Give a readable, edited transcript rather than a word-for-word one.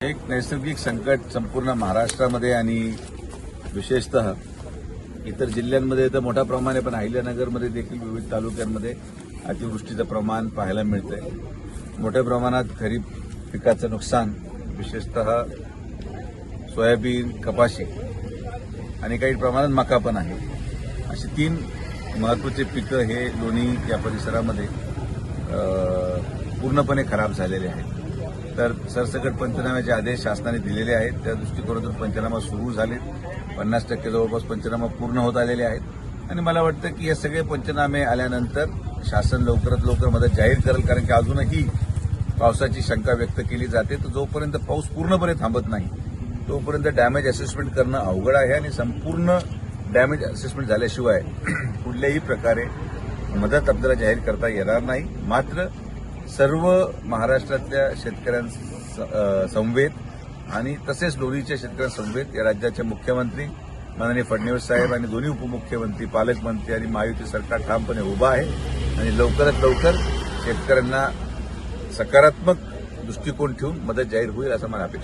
एक नैसर्गिक संकट संपूर्ण महाराष्ट्रामध्ये आणि विशेषतः इतर जिल्ह्यांमध्ये तर मोठ्या प्रमाणे पण अहिल्यानगरमध्ये देखील विविध तालुक्यांमध्ये अतिवृष्टीचं प्रमाण पाहायला मिळतंय. मोठ्या प्रमाणात खरीप पिकाचं नुकसान, विशेषतः सोयाबीन, कपाशी आणि काही प्रमाणात मका पण आहे. अशी 3 महत्त्वाचे पिकं हे लोणी या परिसरामध्ये पूर्णपणे खराब झालेले आहेत. तर सरसकट पंचनाम्याचे आदेश शासनाने दिलेले आहेत. त्या दृष्टिकोनातून पंचनामा सुरू झाले. 50% जवळपास पंचनामा पूर्ण होत आलेले आहेत आणि मला वाटतं की हे सगळे पंचनामे आल्यानंतर शासन लवकरात लवकर मदत जाहीर करेल. कारण की अजूनही पावसाची शंका व्यक्त केली जाते. तर जोपर्यंत पाऊस पूर्णपणे थांबत नाही तोपर्यंत डॅमेज असेसमेंट करणं अवघड आहे आणि संपूर्ण डॅमेज असेसमेंट झाल्याशिवाय कुठल्याही प्रकारे मदत आपल्याला जाहीर करता येणार नाही. मात्र सर्व महाराष्ट्रातल्या शेतकऱ्यांना समवेत आणि तसेच लोणीच्या शेतकऱ्यांसमवेत या राज्याचे मुख्यमंत्री माननीय फडणवीस साहेब आणि दोन्ही उपमुख्यमंत्री, पालकमंत्री आणि महायुती सरकार ठामपणे उभा आहे आणि लवकरात लवकर शेतकऱ्यांना सकारात्मक दृष्टिकोन ठेवून मदत जाहीर होईल असं मला अपेक्षा.